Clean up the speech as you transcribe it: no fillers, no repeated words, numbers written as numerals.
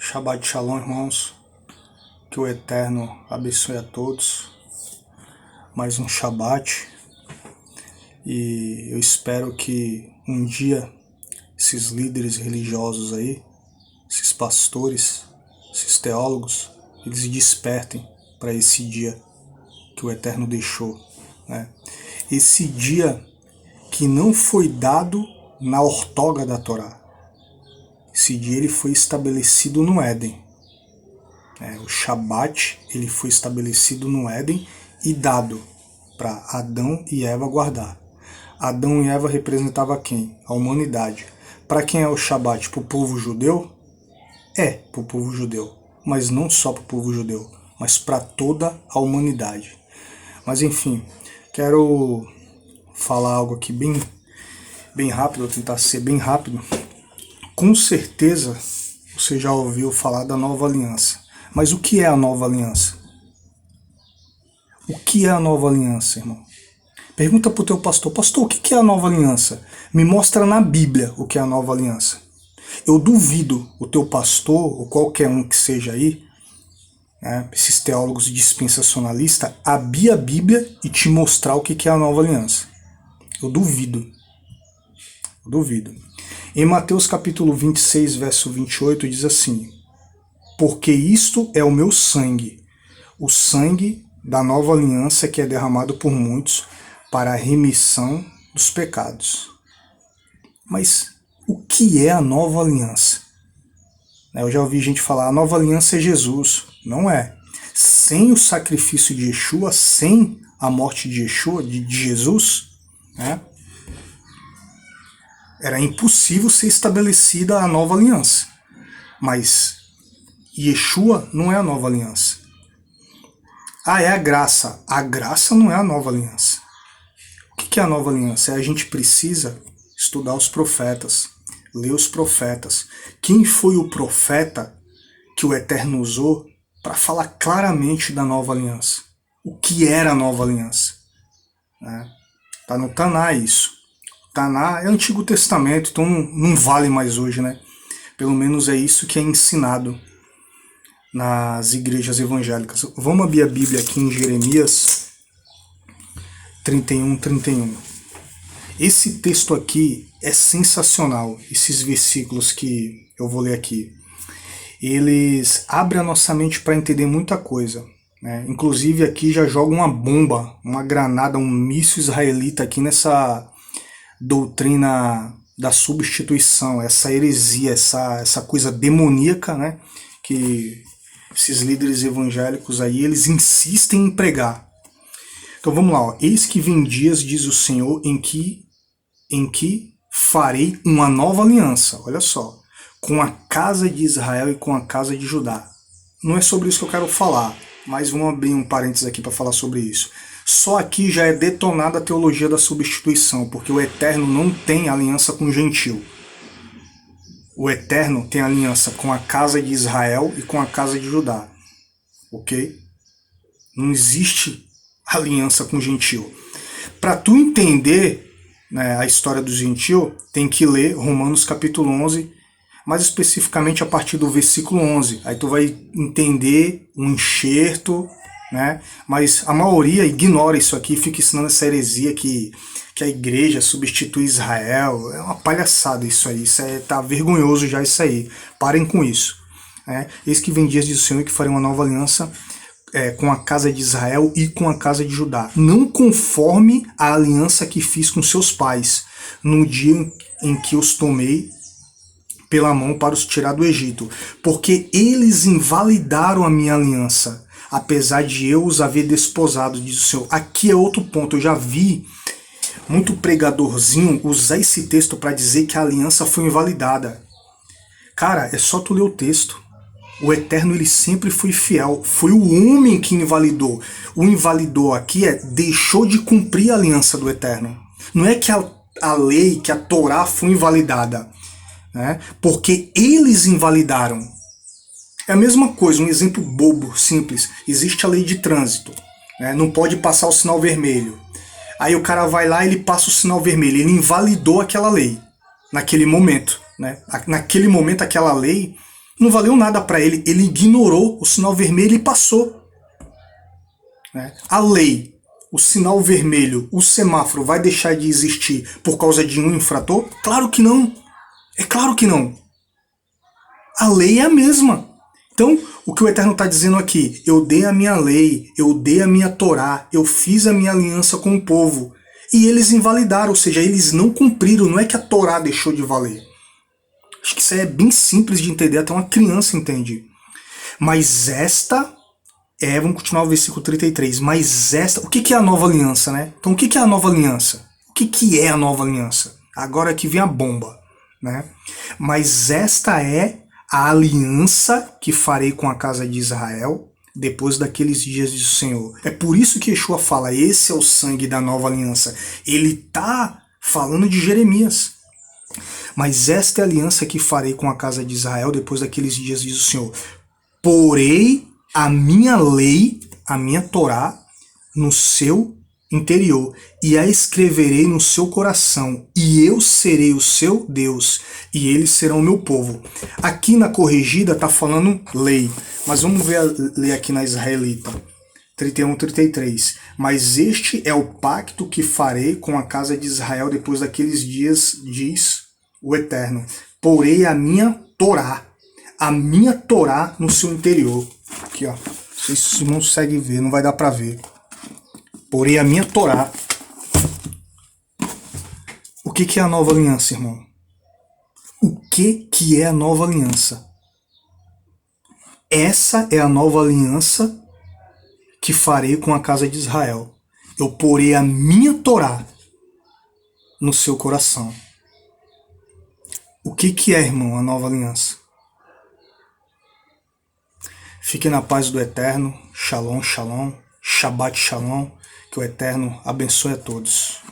Shabbat Shalom, irmãos. Que o Eterno abençoe a todos. Mais um Shabbat. E eu espero que um dia esses líderes religiosos aí, esses pastores, esses teólogos, eles despertem para esse dia que o Eterno deixou, né? Esse dia que não foi dado na ortoga da Torá. Esse dia ele foi estabelecido no Éden. O Shabat ele foi estabelecido no Éden e dado para Adão e Eva guardar. Adão e Eva representavam quem? A humanidade. Para quem é o Shabat? Para o povo judeu? Para o povo judeu. Mas não só para o povo judeu, mas para toda a humanidade. Mas enfim, quero falar algo aqui bem rápido, vou tentar ser bem rápido. Com certeza você já ouviu falar da nova aliança. Mas o que é a nova aliança? O que é a nova aliança, irmão? Pergunta para o teu pastor, o que é a nova aliança? Me mostra na Bíblia o que é a nova aliança. Eu duvido o teu pastor, ou qualquer um que seja aí, né, esses teólogos dispensacionalistas, abrir a Bíblia e te mostrar o que é a nova aliança. Eu duvido. Em Mateus capítulo 26, verso 28, diz assim: porque isto é o meu sangue, o sangue da nova aliança que é derramado por muitos para a remissão dos pecados. Mas o que é a nova aliança? Eu já ouvi gente falar, a nova aliança é Jesus. Não é. Sem o sacrifício de Yeshua, sem a morte de Yeshua, de Jesus, né, era impossível ser estabelecida a nova aliança. Mas Yeshua não é a nova aliança. É a graça. A graça não é a nova aliança. O que é a nova aliança? A gente precisa estudar os profetas, ler os profetas. Quem foi o profeta que o Eterno usou para falar claramente da nova aliança? O que era a nova aliança? Tá no Taná isso. Taná é Antigo Testamento, então não vale mais hoje, né? Pelo menos é isso que é ensinado nas igrejas evangélicas. Vamos abrir a Bíblia aqui em Jeremias 31. Esse texto aqui é sensacional, esses versículos que eu vou ler aqui. Eles abrem a nossa mente para entender muita coisa, né? Inclusive aqui já joga uma bomba, uma granada, um míssil israelita aqui nessa doutrina da substituição, essa heresia, essa coisa demoníaca, né, que esses líderes evangélicos aí, eles insistem em pregar. Então vamos lá, ó. Eis que vem dias, diz o Senhor, em que farei uma nova aliança, olha só, com a casa de Israel e com a casa de Judá. Não é sobre isso que eu quero falar, mas vamos abrir um parênteses aqui para falar sobre isso. Só aqui já é detonada a teologia da substituição, porque o Eterno não tem aliança com o gentil. O Eterno tem aliança com a casa de Israel e com a casa de Judá. Ok? Não existe aliança com o gentil. Para tu entender, né, a história do gentil, tem que ler Romanos capítulo 11, mais especificamente a partir do versículo 11. Aí tu vai entender um enxerto, né? Mas a maioria ignora isso aqui, fica ensinando essa heresia que a igreja substitui Israel. É uma palhaçada isso aí, tá vergonhoso já isso aí. Parem com isso. Eis que vem dias, diz o Senhor, que farei uma nova aliança com a casa de Israel e com a casa de Judá, não conforme a aliança que fiz com seus pais, no dia em que os tomei pela mão para os tirar do Egito, porque eles invalidaram a minha aliança, apesar de eu os haver desposado, diz o Senhor. Aqui é outro ponto, eu já vi muito pregadorzinho usar esse texto para dizer que a aliança foi invalidada. Cara, é só tu ler o texto. O Eterno, ele sempre foi fiel. Foi o homem que invalidou. O invalidou aqui deixou de cumprir a aliança do Eterno. Não é que a lei, que a Torá foi invalidada, né? Porque eles invalidaram. É a mesma coisa, um exemplo bobo, simples. Existe a lei de trânsito, né? Não pode passar o sinal vermelho. Aí o cara vai lá e ele passa o sinal vermelho. Ele invalidou aquela lei naquele momento, né? Naquele momento aquela lei Não valeu nada para ele, ele ignorou o sinal vermelho e passou. Né? A lei, o sinal vermelho, o semáforo vai deixar de existir por causa de um infrator? Claro que não. É claro que não. A lei é a mesma. Então, o que o Eterno está dizendo aqui, eu dei a minha lei, eu dei a minha Torá, eu fiz a minha aliança com o povo. E eles invalidaram, ou seja, eles não cumpriram, não é que a Torá deixou de valer. Acho que isso aí é bem simples de entender, até uma criança entende. Mas esta vamos continuar o versículo 33. Mas esta, o que é a nova aliança, né? Então o que é a nova aliança? O que é a nova aliança? Agora que vem a bomba, né? Mas esta é a aliança que farei com a casa de Israel depois daqueles dias do Senhor. É por isso que Yeshua fala, esse é o sangue da nova aliança. Ele está falando de Jeremias. Mas esta é a aliança que farei com a casa de Israel depois daqueles dias, diz o Senhor. Porei a minha lei, a minha Torá, no seu interior, e a escreverei no seu coração, e eu serei o seu Deus, e eles serão o meu povo. Aqui na corrigida está falando lei, mas vamos ler aqui na israelita. 31, 33. Mas este é o pacto que farei com a casa de Israel depois daqueles dias, diz o Eterno. Porei a minha Torá no seu interior. Aqui, ó. Não sei se não consegue ver, não vai dar para ver. Porei a minha Torá. O que é a nova aliança, irmão? O que é a nova aliança? Essa é a nova aliança que farei com a casa de Israel. Eu porei a minha Torá no seu coração. O que é, irmão, a nova aliança? Fique na paz do Eterno. Shalom, shalom. Shabbat shalom. Que o Eterno abençoe a todos.